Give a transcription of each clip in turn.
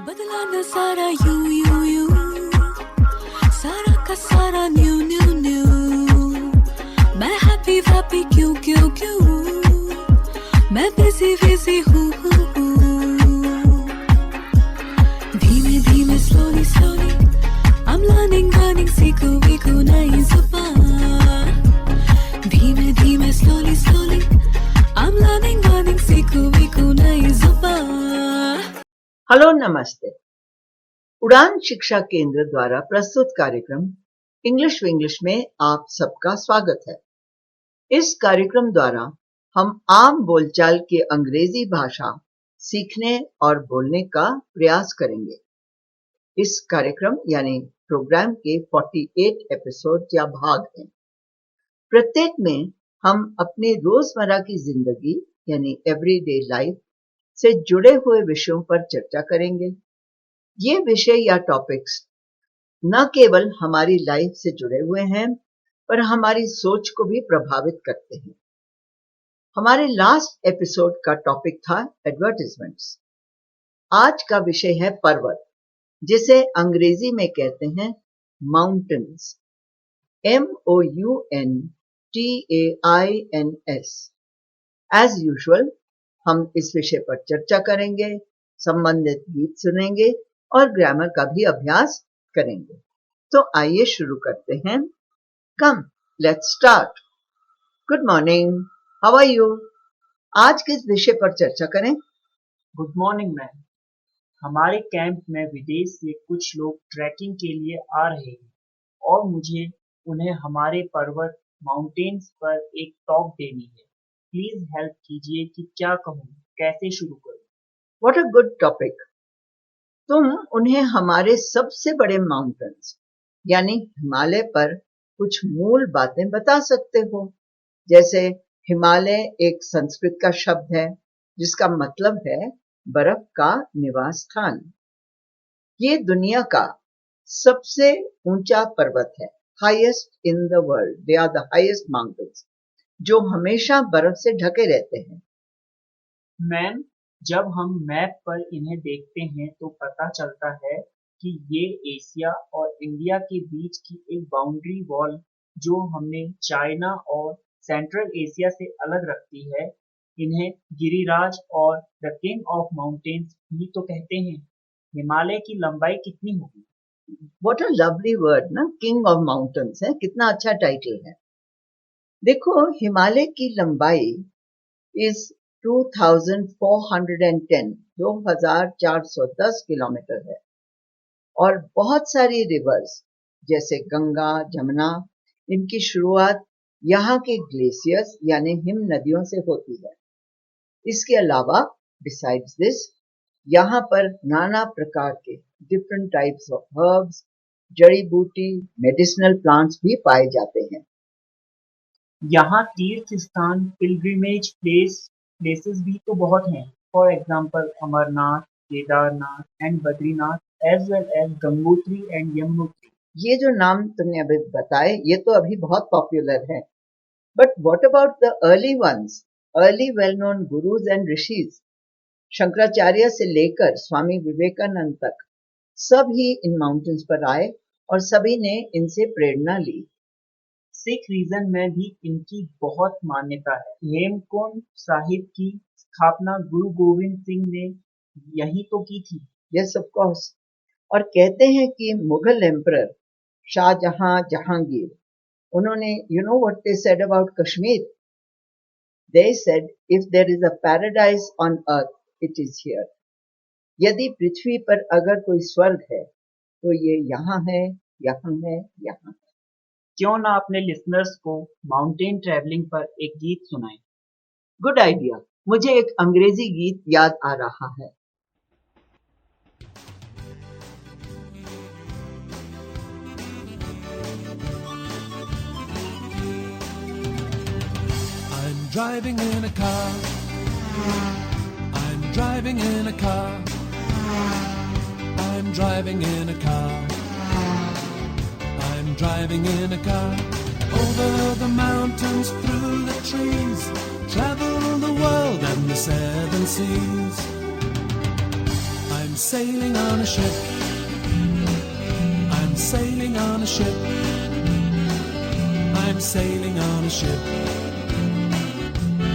बदला न सारा यू यू यू, सारा का सारा न्यू न्यू न्यू, मैं हैप्पी हैप्पी क्यों क्यों क्यों, मैं बिजी बिजी हूँ धीमे धीमे स्लोली स्लोली, I'm learning सीखो वीखो नई जुबान, धीमे धीमे स्लोली स्लोली, I'm learning सीखो वीखो नई जुबान। हेलो नमस्ते। उड़ान शिक्षा केंद्र द्वारा प्रस्तुत कार्यक्रम इंग्लिश विंग्लिश में आप सबका स्वागत है। इस कार्यक्रम द्वारा हम आम बोलचाल की अंग्रेजी भाषा सीखने और बोलने का प्रयास करेंगे। इस कार्यक्रम यानी प्रोग्राम के 48 एपिसोड या भाग हैं। प्रत्येक में हम अपने रोजमर्रा की जिंदगी यानी एवरीडे लाइफ से जुड़े हुए विषयों पर चर्चा करेंगे। ये विषय या टॉपिक्स न केवल हमारी लाइफ से जुड़े हुए हैं, पर हमारी सोच को भी प्रभावित करते हैं। हमारे लास्ट एपिसोड का टॉपिक था एडवर्टाइजमेंट्स। आज का विषय है पर्वत, जिसे अंग्रेजी में कहते हैं माउंटेन्स, MOUNTAINS। एज यूजुअल हम इस विषय पर चर्चा करेंगे, संबंधित गीत सुनेंगे और ग्रामर का भी अभ्यास करेंगे। तो आइए शुरू करते हैं। Come let's start. Good morning, how are you? आज किस विषय पर चर्चा करें? Good morning ma'am. हमारे कैंप में विदेश से कुछ लोग ट्रैकिंग के लिए आ रहे हैं और मुझे उन्हें हमारे पर्वत माउंटेन्स पर एक टॉक देनी है। प्लीज हेल्प कीजिए कि क्या कहूँ, कैसे शुरू करूँ? What a good topic. तुम उन्हें हमारे सबसे बड़े माउंटेन्स यानी हिमालय पर कुछ मूल बातें बता सकते हो। जैसे हिमालय एक संस्कृत का शब्द है जिसका मतलब है बर्फ का निवास स्थान। ये दुनिया का सबसे ऊंचा पर्वत है, highest in the world. They are the highest mountains, जो हमेशा बर्फ से ढके रहते हैं। मैम, जब हम मैप पर इन्हें देखते हैं तो पता चलता है कि ये एशिया और इंडिया के बीच की एक बाउंड्री वॉल जो हमें चाइना और सेंट्रल एशिया से अलग रखती है। इन्हें गिरिराज और द किंग ऑफ माउंटेन्स भी तो कहते हैं। हिमालय की लंबाई कितनी होगी? व्हाट अ लवली वर्ड ना, किंग ऑफ माउंटेन्स है, कितना अच्छा टाइटल है। देखो, हिमालय की लंबाई इज 2410 किलोमीटर है और बहुत सारी रिवर्स जैसे गंगा, जमुना, इनकी शुरुआत यहाँ के ग्लेशियर्स यानी हिम नदियों से होती है। इसके अलावा बिसाइड्स दिस यहाँ पर नाना प्रकार के डिफरेंट टाइप्स ऑफ हर्ब्स, जड़ी बूटी, मेडिसिनल प्लांट्स भी पाए जाते हैं। यहाँ तीर्थ स्थान, पिलग्रिमेज प्लेसेस भी तो बहुत हैं। For example Amarnath, Kedarnath and Badrinath, as well as Gangotri and Yamunotri. ये जो नाम तुमने अभी बताए ये तो अभी बहुत पॉपुलर है, but what about the early ones, early well known gurus and rishis? Shankaracharya से लेकर स्वामी विवेकानंद तक सब ही इन माउंटेन्स पर आए और सभी ने इनसे प्रेरणा ली। सिख रीजन में भी इनकी बहुत मान्यता है। हेमकुंड साहिब की स्थापना गुरु गोविंद सिंह ने यही तो की थी। Yes of course. और कहते हैं कि मुगल एम्परर शाहजहां जहांगीर, उन्होंने you know what they said about Kashmir? They said if there is a paradise on earth it is here. यदि पृथ्वी पर अगर कोई स्वर्ग है तो ये यहाँ है, यहाँ है, यहाँ है। क्यों ना अपने लिसनर्स को माउंटेन ट्रैवलिंग पर एक गीत सुनाएं? Good idea. मुझे एक अंग्रेजी गीत याद आ रहा है। I'm driving in a car. I'm driving in a car. I'm driving in a car. I'm driving in a car. Over the mountains, through the trees, travel the world and the seven seas. I'm I'm sailing on a ship. I'm sailing on a ship. I'm sailing on a ship.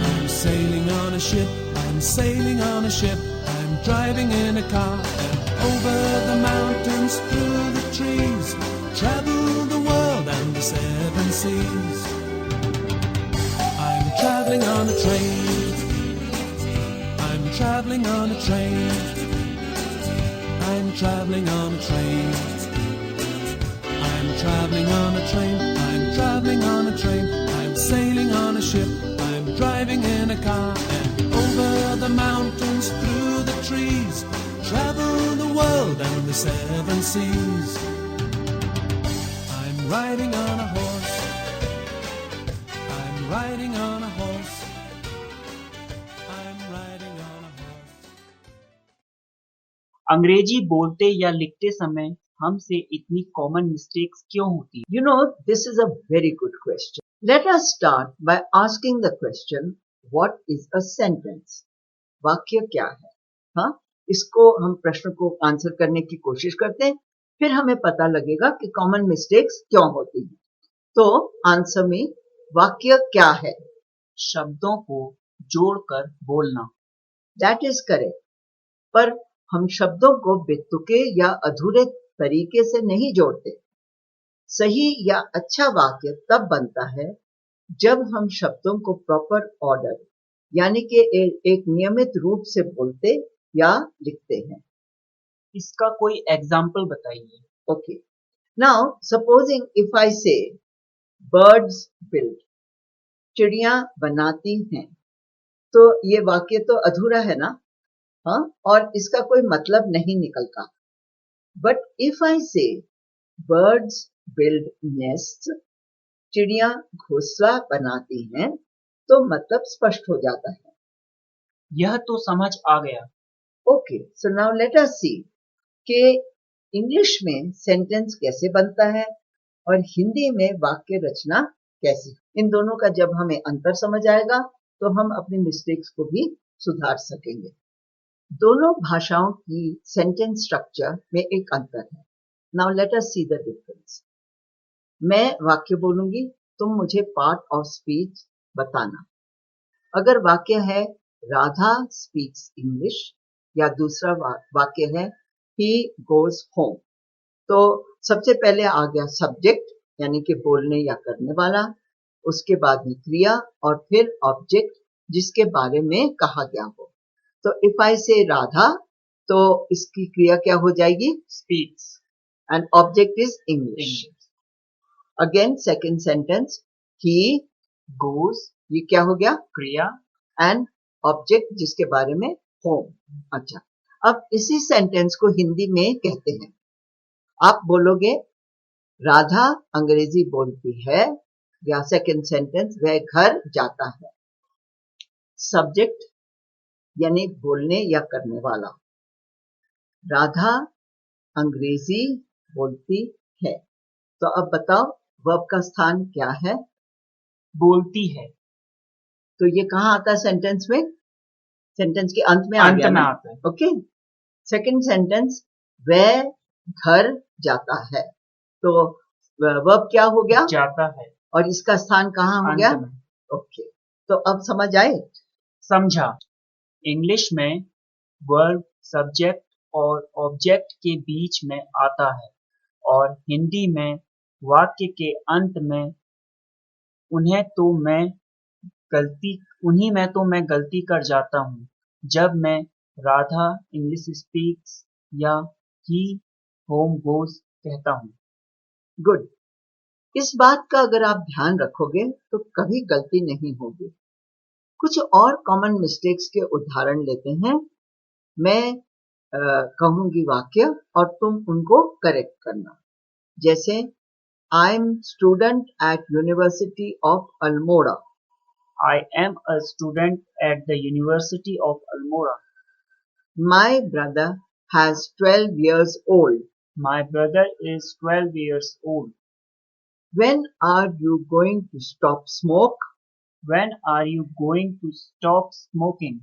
I'm sailing on a ship. I'm sailing on a ship. I'm driving in a car. And over the mountains, through the trees, travel the world and the seven seas. I'm traveling on a train. I'm traveling on a train. I'm traveling on a train. I'm traveling on a train. I'm traveling on a train. I'm sailing on a ship. I'm driving in a car. And over the mountains, through the trees, travel the world and the seven seas. I'm riding on a horse. I'm riding on a horse. I'm riding on a horse. अंग्रेजी बोलते या लिखते समय हमसे इतनी common mistakes क्यों होती You know, this is a very good question. Let us start by asking the question, what is a sentence? वाक्य क्या है? हाँ, इसको हम प्रश्न को आंसर करने की कोशिश करते हैं, फिर हमें पता लगेगा कि कॉमन मिस्टेक्स क्यों होती हैं। तो आंसर में वाक्य क्या है? शब्दों को जोड़कर बोलना। That is correct. पर हम शब्दों को बेतुके या अधूरे तरीके से नहीं जोड़ते। सही या अच्छा वाक्य तब बनता है जब हम शब्दों को प्रॉपर ऑर्डर यानी कि एक नियमित रूप से बोलते या लिखते हैं। इसका कोई एग्जाम्पल बताइए। Okay, now supposing if I से बर्ड्स बिल्ड, चिड़िया बनाती हैं, तो ये वाक्य तो अधूरा है ना, हाँ, और इसका कोई मतलब नहीं निकलता। बट इफ आई से बर्ड्स बिल्ड नेस्ट, चिड़िया घोंसला बनाती हैं, तो मतलब स्पष्ट हो जाता है। यह तो समझ आ गया। Okay, so now let us see कि इंग्लिश में सेंटेंस कैसे बनता है और हिंदी में वाक्य रचना कैसी। इन दोनों का जब हमें अंतर समझ आएगा तो हम अपनी मिस्टेक्स को भी सुधार सकेंगे। दोनों भाषाओं की सेंटेंस स्ट्रक्चर में एक अंतर है। Now let us see the difference. मैं वाक्य बोलूंगी, तुम मुझे पार्ट ऑफ स्पीच बताना। अगर वाक्य है राधा स्पीक्स इंग्लिश या दूसरा वाक्य है ही गोज होम, तो सबसे पहले आ गया सब्जेक्ट यानी कि बोलने या करने वाला, उसके बाद में क्रिया और फिर ऑब्जेक्ट जिसके बारे में कहा गया हो। तो इफ आई से राधा, तो इसकी क्रिया क्या हो जाएगी? Speaks and object is English. Again second sentence, he goes, ये क्या हो गया? क्रिया एंड ऑब्जेक्ट जिसके बारे में होम। अच्छा, अब इसी सेंटेंस को हिंदी में कहते हैं। आप बोलोगे राधा अंग्रेजी बोलती है, या सेकंड सेंटेंस वह घर जाता है। सब्जेक्ट यानी बोलने या करने वाला, राधा अंग्रेजी बोलती है। तो अब बताओ वर्ब का स्थान क्या है? बोलती है। तो ये कहाँ आता है सेंटेंस में? सेंटेंस के अंत में आ गया ना? आता है। ओके, सेकंड सेंटेंस वह घर जाता है, तो वर्ब क्या हो गया? जाता है। और इसका स्थान कहाँ हो गया? ओके, तो अब समझ आए? समझा। इंग्लिश में वर्ब सब्जेक्ट और ऑब्जेक्ट के बीच में आता है और हिंदी में वाक्य के अंत में उन्हीं में तो मैं गलती कर जाता हूँ जब मैं राधा इंग्लिश स्पीक्स या ही होम गोज कहता हूँ। गुड। इस बात का अगर आप ध्यान रखोगे तो कभी गलती नहीं होगी। कुछ और कॉमन मिस्टेक्स के उदाहरण लेते हैं। मैं कहूंगी वाक्य और तुम उनको करेक्ट करना। जैसे I am student at university of Almora. I am a student at the University of Almora. My brother has 12 years old. My brother is 12 years old. When are you going to stop smoke? When are you going to stop smoking?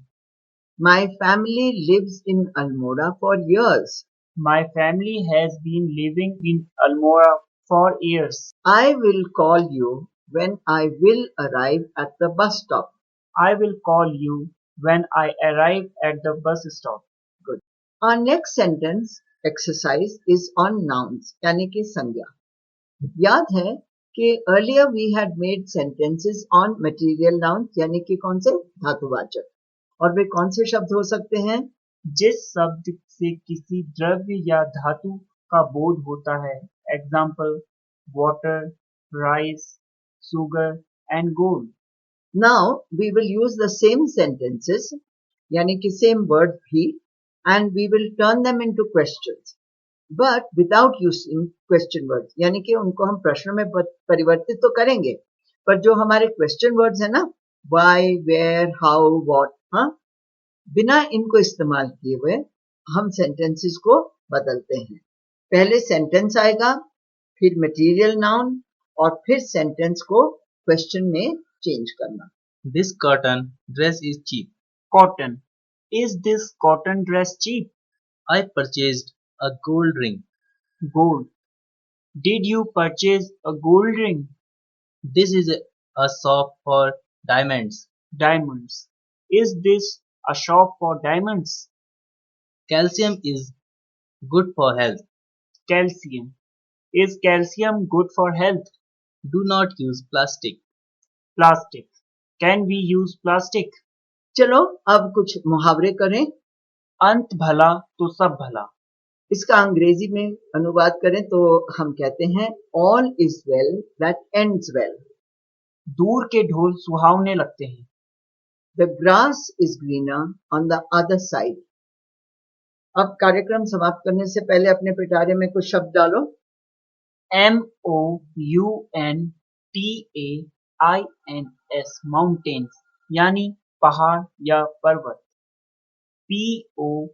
My family lives in Almora for years. My family has been living in Almora for years. I will call you when I will arrive at the bus stop. I will call you when I arrive at the bus stop. Good. Our next sentence exercise is on nouns यानी कि संज्ञा. याद है कि earlier we had made sentences on material nouns यानी कि कौन से धातुवाचक, और वे कौन से शब्द हो सकते हैं? जिस शब्द से किसी द्रव्य या धातु का बोध होता है. Example water, rice, sugar and gold. Now we will use the same sentences यानी कि same words भी, and we will turn them into questions, but without using question words यानी कि उनको हम प्रश्न में परिवर्तित तो करेंगे, पर जो हमारे question words है ना, why, where, how, what, हाँ, बिना इनको इस्तेमाल किए हुए हम sentences को बदलते हैं. पहले sentence आएगा, फिर material noun, और फिर sentence को question में change करना. This cotton dress is cheap. Cotton. Is this cotton dress cheap? I purchased a gold ring. Gold. Did you purchase a gold ring? This is a shop for diamonds. Diamonds. Is this a shop for diamonds? Calcium is good for health. Calcium. Is calcium good for health? Do not use plastic. Plastic. Can we use plastic? चलो अब कुछ मुहावरे करें. अंत भला तो सब भला. इसका अंग्रेजी में अनुवाद करें तो हम कहते हैं all is well that ends well. दूर के ढोल सुहावने लगते हैं. The grass is greener on the other side. अब कार्यक्रम समाप्त करने से पहले अपने पिटारे में कुछ शब्द डालो. MOUNTAINS mountains यानी पहाड़ या पर्वत. POPULAR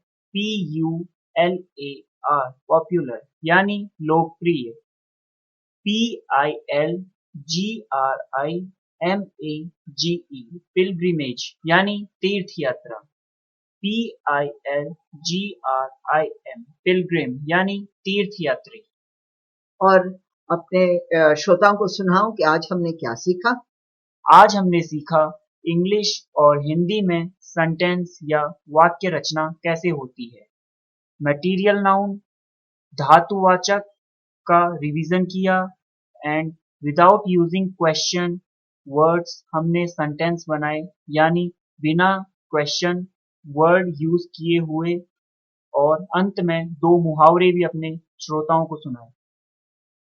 popular यानी लोकप्रिय. PILGRIMAGE pilgrimage यानी तीर्थ यात्रा. PILGRIM pilgrim यानी तीर्थ यात्री. और अपने श्रोताओं को सुनाओ कि आज हमने क्या सीखा. आज हमने सीखा इंग्लिश और हिंदी में सेंटेंस या वाक्य रचना कैसे होती है. मटेरियल नाउन, धातुवाचक का रिवीजन किया, and without using question words हमने सेंटेंस बनाए यानी बिना क्वेश्चन वर्ड यूज किए हुए, और अंत में 2 मुहावरे भी अपने श्रोताओं को सुनाए.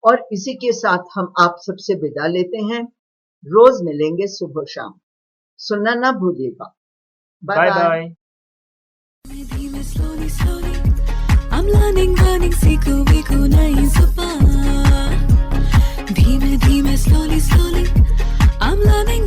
और इसी के साथ हम आप सबसे विदा लेते हैं. रोज मिलेंगे सुबह शाम. सुनना ना भूलिएगा. Bye bye. धीमे slowly slowly I'm learning सीखो वीखो नई जुबान. धीमे धीमे slowly slowly I'm learning